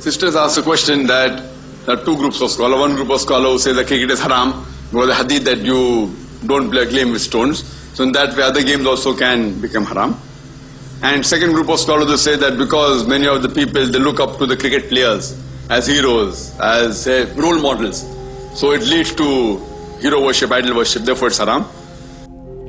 Sisters asked a question that there are two groups of scholars. One group of scholars who say that cricket is haram because the hadith that you don't play a game with stones. So in that way other games also can become haram. And second group of scholars who say that because many of the people they look up to the cricket players as heroes, as role models. So it leads to hero worship, idol worship, therefore it's haram.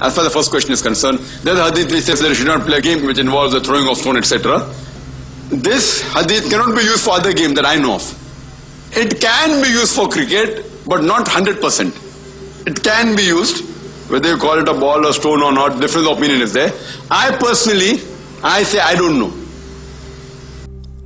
As far as the first question is concerned, there's a hadith which says that you should not play a game which involves the throwing of stone, etc. This hadith cannot be used for other game that I know of. It can be used for cricket, but not 100%. It can be used, whether you call it a ball or stone or not, different opinion is there. I personally, I say I don't know.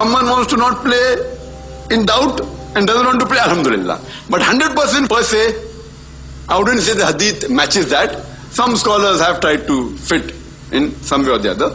Someone wants to not play in doubt and doesn't want to play, alhamdulillah. But 100% per se, I wouldn't say the hadith matches that. Some scholars have tried to fit in some way or the other.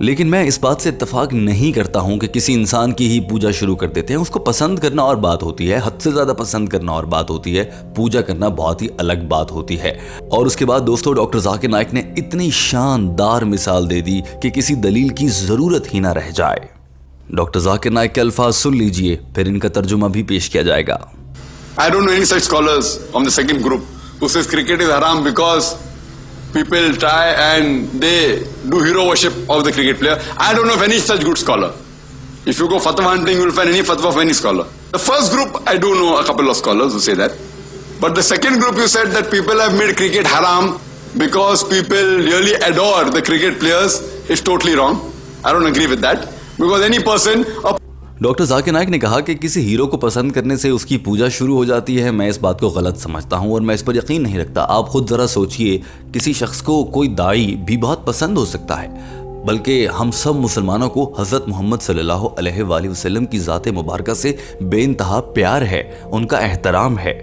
لیکن میں اس بات سے اتفاق نہیں کرتا ہوں کہ کسی انسان کی ہی پوجا شروع کر دیتے ہیں. اس کو پسند کرنا اور بات ہوتی ہے, حد سے زیادہ پسند کرنا اور بات ہوتی ہے, پوجا کرنا بہت ہی الگ بات ہوتی ہے. اور اس کے بعد دوستو ڈاکٹر ذاکر نائک نے اتنی شاندار مثال دے دی کہ کسی دلیل کی ضرورت ہی نہ رہ جائے. ڈاکٹر ذاکر نائک کے الفاظ سن لیجئے, پھر ان کا ترجمہ بھی پیش کیا جائے گا. I don't know any such scholars from the second group who says cricket is haram because people try and they do hero worship of the cricket player. I don't know of any such good scholar. If you go fatwa hunting, you will find any fatwa of any scholar. The first group, I do know a couple of scholars who say that. But the second group, you said that people have made cricket haram because people really adore the cricket players. It's totally wrong. I don't agree with that. Because any person... doctor Zakir Naik نے کہا کہ کسی hero کو پسند کرنے سے اس کی پوجا شروع ہو جاتی ہے. میں اس بات کو غلط سمجھتا ہوں اور میں اس پر یقین نہیں رکھتا. آپ خود ذرا سوچئے, کسی شخص کو کوئی داعی بھی بہت پسند ہو سکتا ہے, بلکہ ہم سب مسلمانوں کو حضرت محمد صلی اللہ علیہ وآلہ وسلم کی ذات مبارکہ سے بے انتہا پیار ہے, ان کا احترام ہے.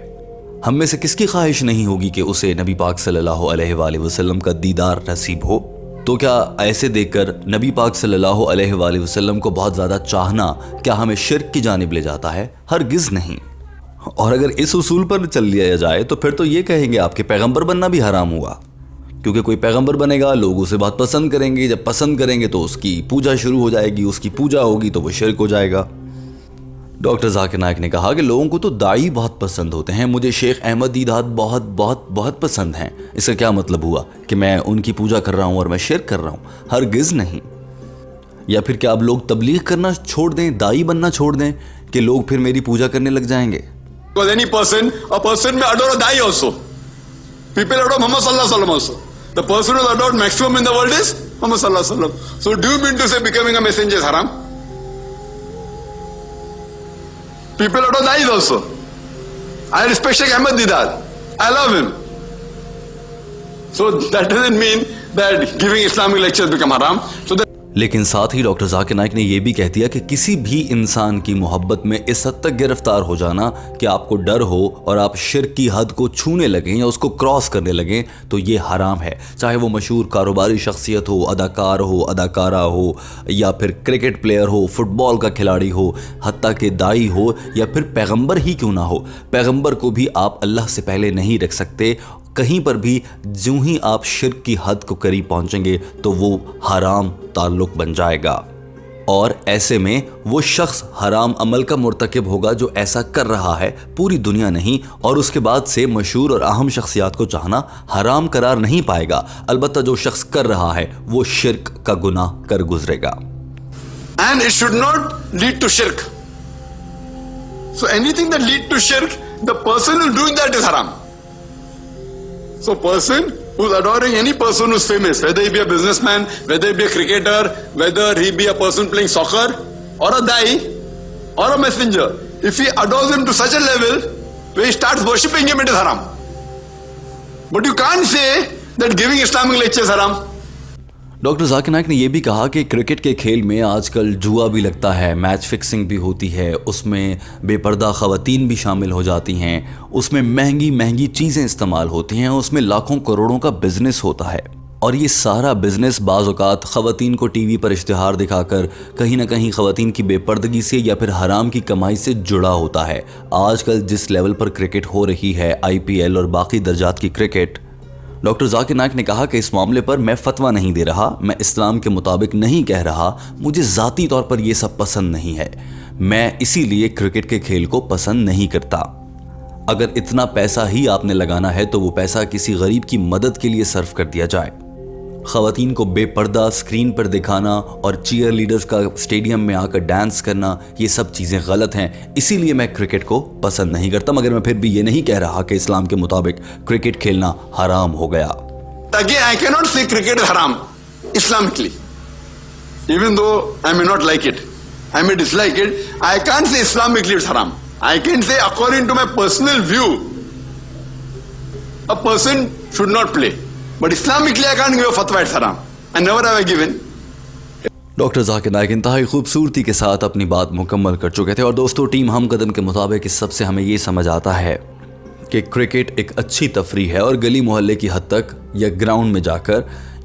ہم میں سے کس کی خواہش نہیں ہوگی کہ اسے نبی پاک صلی اللہ علیہ وآلہ وسلم کا دیدار نصیب ہو؟ تو کیا ایسے دیکھ کر نبی پاک صلی اللہ علیہ وآلہ وسلم کو بہت زیادہ چاہنا کیا ہمیں شرک کی جانب لے جاتا ہے؟ ہرگز نہیں. اور اگر اس اصول پر چل لیا جائے تو پھر تو یہ کہیں گے آپ کے پیغمبر بننا بھی حرام ہوا, کیونکہ کوئی پیغمبر بنے گا, لوگ اسے بہت پسند کریں گے, جب پسند کریں گے تو اس کی پوجا شروع ہو جائے گی, اس کی پوجا ہوگی تو وہ شرک ہو جائے گا. ڈاکٹر ذاکر نائک نے کہا کہ لوگوں کو تو داعی بہت پسند ہوتے ہیں, مجھے شیخ احمد دیدات بہت بہت بہت پسند ہیں. اس کا کیا مطلب ہوا کہ میں ان کی پوجا کر رہا ہوں اور میں شرک کر رہا ہوں؟ ہرگز نہیں. یا پھر کیا اب لوگ تبلیغ کرنا چھوڑ دیں, داعی بننا چھوڑ دیں کہ لوگ پھر میری پوجا کرنے لگ جائیں گے؟ Because any person, a person may adore a dai also. People adore Muhammad sallallahu alaihi wasallam also. The person who is adored maximum in the world is Muhammad sallallahu alaihi wasallam. So do you mean to say becoming a messenger is haram? People adore dais also. I respect Sheikh Ahmad Didat. I love him. So that doesn't mean that giving Islamic lectures become haram. So that لیکن ساتھ ہی doctor Zakir Naik نے یہ بھی کہہ دیا کہ کسی بھی انسان کی محبت میں اس حد تک گرفتار ہو جانا کہ آپ کو ڈر ہو اور آپ شرک کی حد کو چھونے لگیں یا اس کو کراس کرنے لگیں تو یہ حرام ہے. چاہے وہ مشہور کاروباری شخصیت ہو, اداکار ہو, اداکارہ ہو, یا پھر کرکٹ پلیئر ہو, فٹ بال کا کھلاڑی ہو, حتیٰ کہ داعی ہو, یا پھر پیغمبر ہی کیوں نہ ہو. پیغمبر کو بھی آپ اللہ سے پہلے نہیں رکھ سکتے. کہیں پر بھی جوں ہی آپ شرک کی حد کو قریب پہنچیں گے تو وہ حرام تعلق بن جائے گا, اور ایسے میں وہ شخص حرام عمل کا مرتکب ہوگا جو ایسا کر رہا ہے, پوری دنیا نہیں. اور اس کے بعد سے مشہور اور اہم شخصیات کو چاہنا حرام قرار نہیں پائے گا, البتہ جو شخص کر رہا ہے وہ شرک کا گناہ کر گزرے گا. and it should not lead to shirk. So anything that lead to shirk, the person who's doing that is haram. So person who's adoring any person who's famous, whether he be a businessman, whether he be a cricketer, whether he be a person playing soccer, or a dai, or a messenger, if he adores him to such a level where he starts worshipping him, it is haram. But you can't say that giving Islamic lectures is haram. Doctor Zakir Naik نے یہ بھی کہا کہ cricket کے کھیل میں آج کل جوا بھی لگتا ہے, میچ فکسنگ بھی ہوتی ہے, اس میں بے پردہ خواتین بھی شامل ہو جاتی ہیں, اس میں مہنگی مہنگی چیزیں استعمال ہوتی ہیں, اس میں لاکھوں کروڑوں کا بزنس ہوتا ہے. اور یہ سارا بزنس بعض اوقات خواتین کو ٹی وی پر اشتہار دکھا کر کہیں نہ کہیں خواتین کی بے پردگی سے یا پھر حرام کی کمائی سے جڑا ہوتا ہے. آج کل جس لیول پر کرکٹ ہو رہی ہے, IPL اور باقی درجات کی کرکٹ, ڈاکٹر ذاکر نائک نے کہا کہ اس معاملے پر میں فتویٰ نہیں دے رہا, میں اسلام کے مطابق نہیں کہہ رہا, مجھے ذاتی طور پر یہ سب پسند نہیں ہے, میں اسی لیے کرکٹ کے کھیل کو پسند نہیں کرتا. اگر اتنا پیسہ ہی آپ نے لگانا ہے تو وہ پیسہ کسی غریب کی مدد کے لیے صرف کر دیا جائے. خواتین کو بے پردہ اسکرین پر دکھانا اور چیئر لیڈرز کا اسٹیڈیم میں آ کر ڈانس کرنا, یہ سب چیزیں غلط ہیں, اسی لیے میں کرکٹ کو پسند نہیں کرتا. مگر میں پھر بھی یہ نہیں کہہ رہا کہ اسلام کے مطابق کرکٹ کھیلنا حرام ہو گیا. Again, I cannot say cricket is haram Islamically. Even though I may not like it, I may dislike it, I can't say Islamically it's haram. I can say according to my personal view, a person should not play. But Islamically I can't give a fatwa it's haram. I never have I given. Doctor Zakir Naik انتہائی خوبصورتی کے ساتھ اپنی بات مکمل کر چکے تھے. اور دوستو, ٹیم ہم قدم کے مطابق اس سب سے ہمیں یہ سمجھ آتا ہے کہ کرکٹ ایک اچھی تفریح ہے, اور گلی محلے کی حد تک یا گراؤنڈ میں جا کر